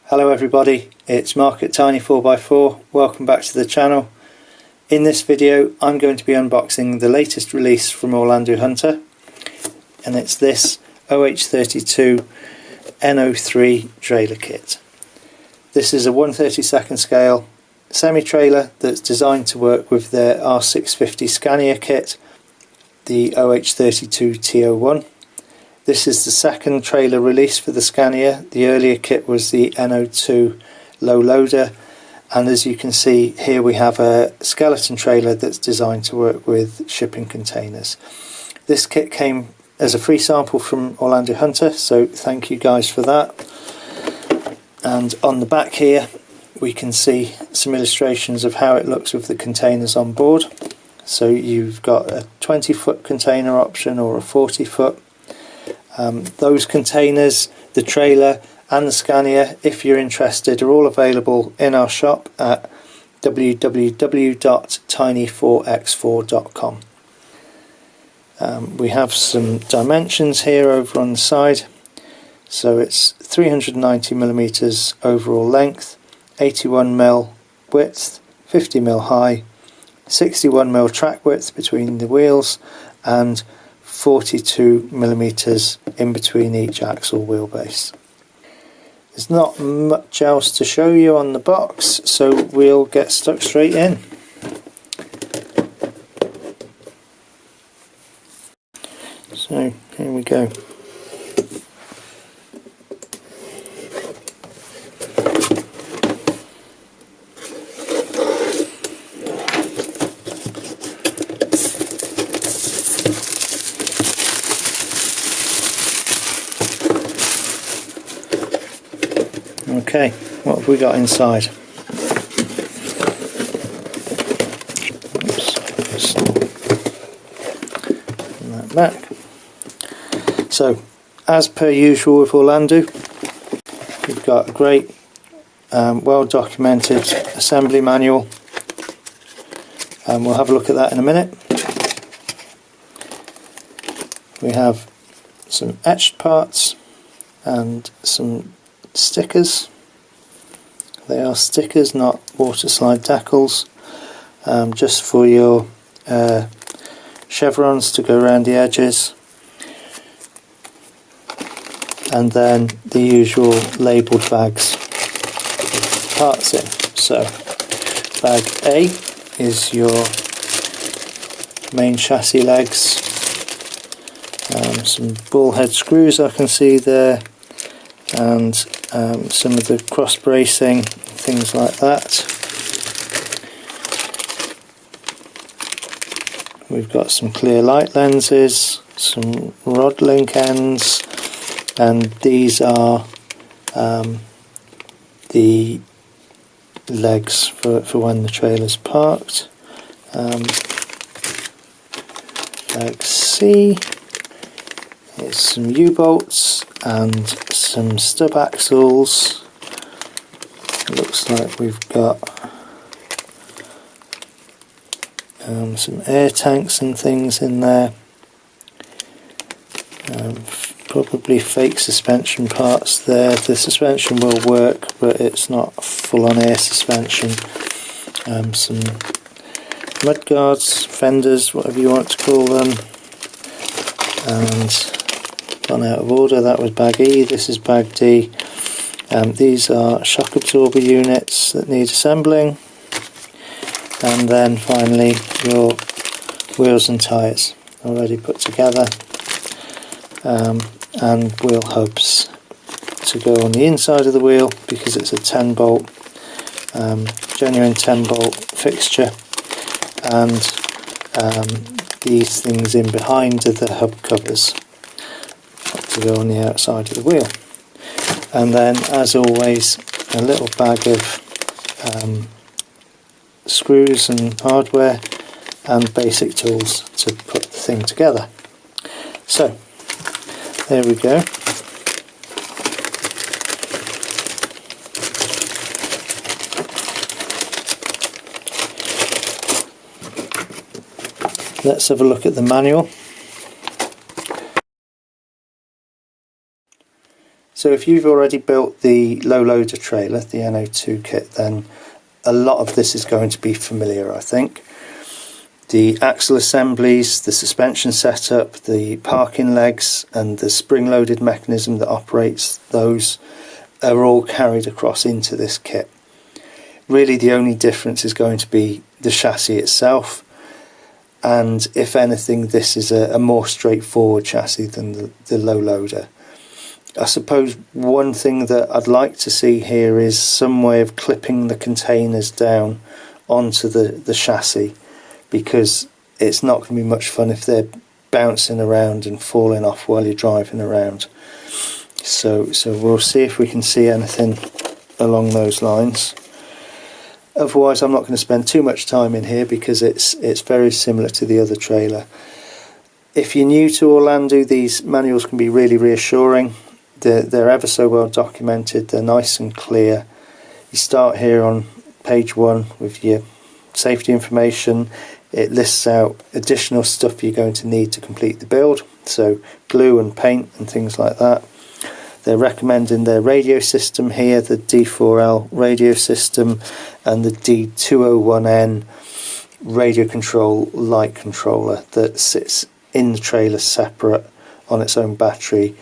Hello everybody, it's Mark at Tiny4x4. Welcome back to the channel. In this video I'm going to be unboxing the latest release from Orlandoo Hunter, and it's this OH32N03 trailer kit. This is a 1/32 scale semi-trailer that's designed to work with their R650 Scania kit, the OH32T01. This is the second trailer release for the Scania. The earlier kit was the N02 low loader, and as you can see here we have a skeleton trailer that's designed to work with shipping containers. This kit came as a free sample from Orlandoo Hunter, so thank you guys for that. And on the back here we can see some illustrations of how it looks with the containers on board. So you've got a 20-foot container option or a 40-foot. Those containers, the trailer and the Scania, if you're interested, are all available in our shop at www.tiny4x4.com. We have some dimensions here over on the side. So it's 390mm overall length, 81mm width, 50mm high, 61mm track width between the wheels, and 42mm in between each axle wheelbase. There's not much else to show you on the box, so we'll get stuck straight in. So here we go. Okay, what have we got inside? Oops, that back. So, as per usual with Orlandoo, we've got a great, well documented assembly manual, and we'll have a look at that in a minute. We have some etched parts and some stickers. They are stickers, not water slide decals, just for your chevrons to go around the edges, and then the usual labelled bags with parts in. So bag A is your main chassis legs, some ball head screws I can see there, and some of the cross bracing, things like that. We've got some clear light lenses, some rod link ends, and these are the legs for when the trailer's parked. Bag C is some U-bolts and some stub axles. Looks like we've got some air tanks and things in there. Probably fake suspension parts there. The suspension will work, but it's not full on air suspension. Some mud guards, fenders, whatever you want to call them. And gone out of order, that was bag E, this is bag D. These are shock absorber units that need assembling, and then finally your wheels and tyres already put together, and wheel hubs to go on the inside of the wheel because it's a 10 bolt, genuine 10 bolt fixture, and these things in behind are the hub covers to go on the outside of the wheel. And then, as always, a little bag of screws and hardware and basic tools to put the thing together. So there we go. Let's have a look at the manual. So if you've already built the low loader trailer, the N02 kit, then a lot of this is going to be familiar, I think. The axle assemblies, the suspension setup, the parking legs and the spring-loaded mechanism that operates those are all carried across into this kit. Really the only difference is going to be the chassis itself, and if anything this is a more straightforward chassis than the low loader. I suppose one thing that I'd like to see here is some way of clipping the containers down onto the chassis, because it's not going to be much fun if they're bouncing around and falling off while you're driving around. So we'll see if we can see anything along those lines. Otherwise I'm not going to spend too much time in here because it's very similar to the other trailer. If you're new to Orlandoo, these manuals can be really reassuring. They're ever so well documented, they're nice and clear. You start here on page 1 with your safety information. It lists out additional stuff you're going to need to complete the build, so glue and paint and things like that. They're recommending their radio system here, the D4L radio system and the D201N radio control light controller that sits in the trailer separate on its own battery,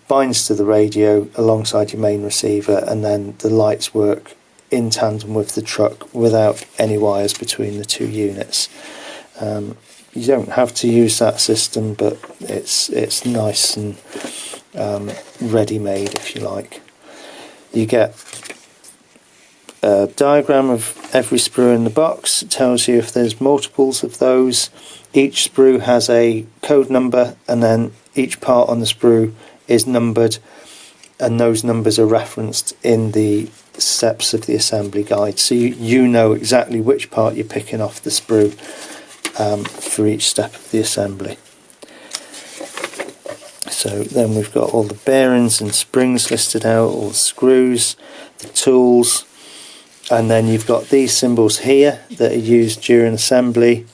binds to the radio alongside your main receiver, and then the lights work in tandem with the truck without any wires between the two units. You don't have to use that system, but it's nice and ready-made, if you like. You get a diagram of every sprue in the box. It tells you if there's multiples of those. Each sprue has a code number, and then each part on the sprue is numbered, and those numbers are referenced in the steps of the assembly guide, so you know exactly which part you're picking off the sprue for each step of the assembly. So then we've got all the bearings and springs listed out, all the screws, the tools, and then you've got these symbols here that are used during assembly.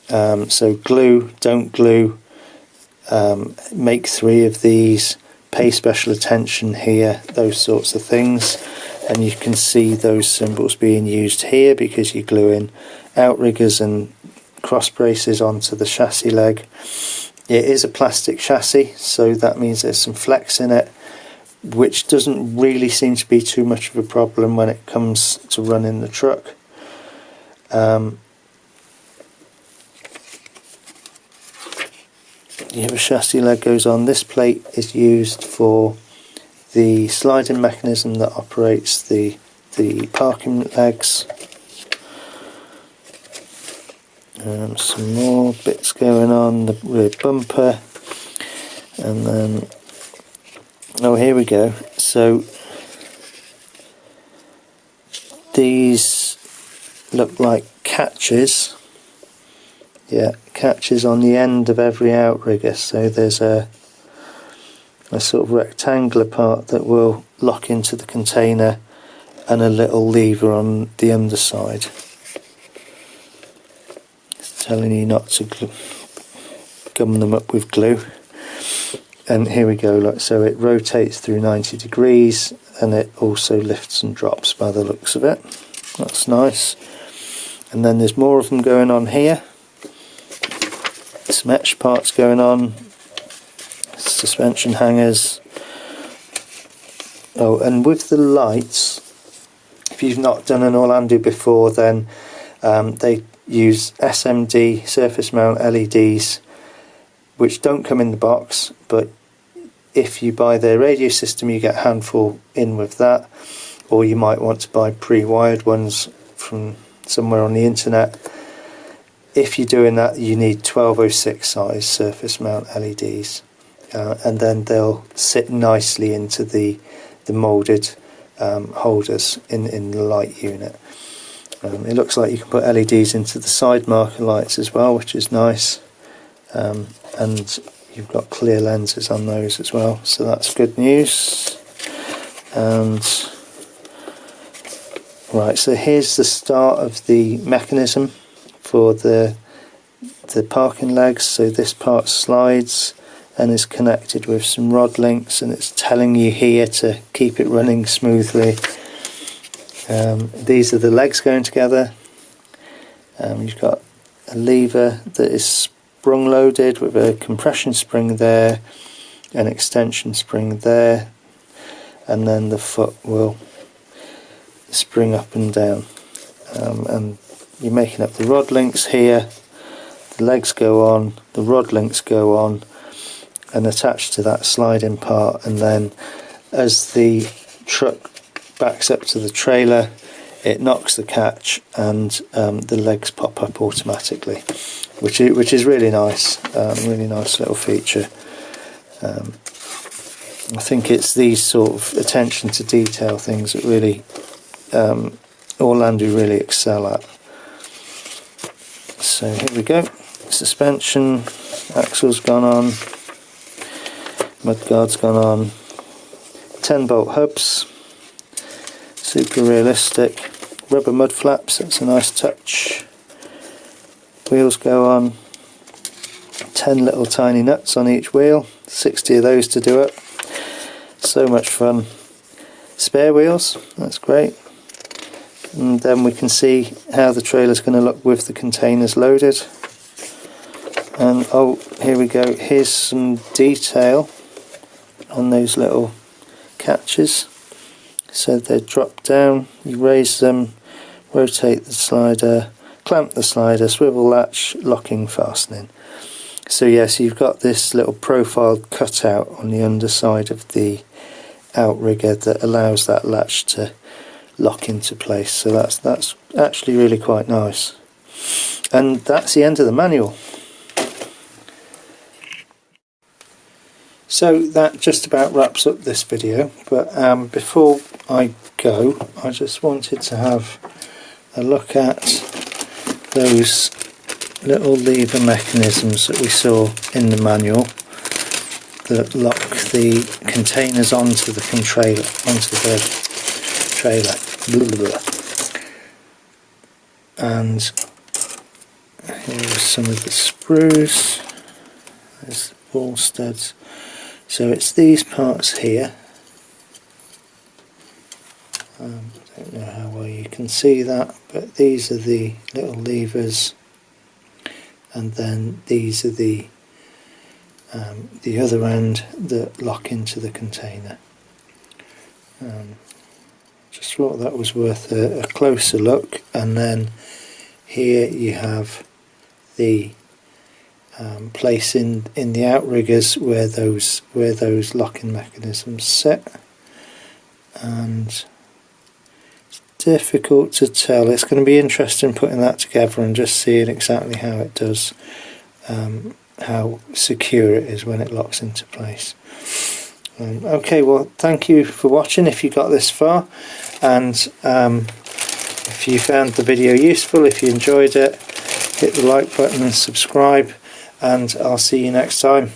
So glue, don't glue, make 3 of these, pay special attention here, those sorts of things. And you can see those symbols being used here because you're gluing outriggers and cross braces onto the chassis leg. It is a plastic chassis, so that means there's some flex in it, which doesn't really seem to be too much of a problem when it comes to running the truck. The other chassis leg goes on. This plate is used for the sliding mechanism that operates the parking legs. Some more bits going on, the rear bumper, and then, oh, here we go. So these look like catches. Yeah, catches on the end of every outrigger. So there's a sort of rectangular part that will lock into the container and a little lever on the underside. It's telling you not to gum them up with glue. And here we go, like so it rotates through 90 degrees and it also lifts and drops by the looks of it. That's nice. And then there's more of them going on here. Some etch parts going on, suspension hangers. Oh, and with the lights, if you've not done an Orlandoo before, then they use SMD surface mount LEDs, which don't come in the box, but if you buy their radio system you get a handful in with that, or you might want to buy pre-wired ones from somewhere on the internet. If you're doing that, you need 1206 size surface mount LEDs, and then they'll sit nicely into the moulded holders in the light unit. It looks like you can put LEDs into the side marker lights as well, which is nice, and you've got clear lenses on those as well, so that's good news. And right, so here's the start of the mechanism for the parking legs. So this part slides and is connected with some rod links, and it's telling you here to keep it running smoothly. These are the legs going together. You've got a lever that is sprung loaded with a compression spring there, an extension spring there, and then the foot will spring up and down. And you're making up the rod links here, the legs go on, the rod links go on and attached to that sliding part, and then as the truck backs up to the trailer it knocks the catch and the legs pop up automatically, which is really nice, really nice little feature. I think it's these sort of attention to detail things that really Orlandoo really excel at. So here we go, suspension, axle's gone on, mudguard's gone on, 10-bolt hubs, super realistic, rubber mud flaps, that's a nice touch, wheels go on, 10 little tiny nuts on each wheel, 60 of those to do it, so much fun. Spare wheels, that's great. And then we can see how the trailer's going to look with the containers loaded. And oh, here we go, here's some detail on those little catches. So they drop down, you raise them, rotate the slider, clamp the slider, swivel latch, locking, fastening. So yes, you've got this little profiled cutout on the underside of the outrigger that allows that latch to lock into place, so that's actually really quite nice. And that's the end of the manual. So that just about wraps up this video, but before I go I just wanted to have a look at those little lever mechanisms that we saw in the manual that lock the containers onto the trailer. And here's some of the sprues, there's the ball studs. So it's these parts here, I don't know how well you can see that, but these are the little levers, and then these are the other end that lock into the container. Just thought that was worth a closer look. And then here you have the place in the outriggers where those locking mechanisms sit, and it's difficult to tell. It's going to be interesting putting that together and just seeing exactly how it does, how secure it is when it locks into place. Okay, well, thank you for watching if you got this far, and if you found the video useful, if you enjoyed it, hit the like button and subscribe, and I'll see you next time.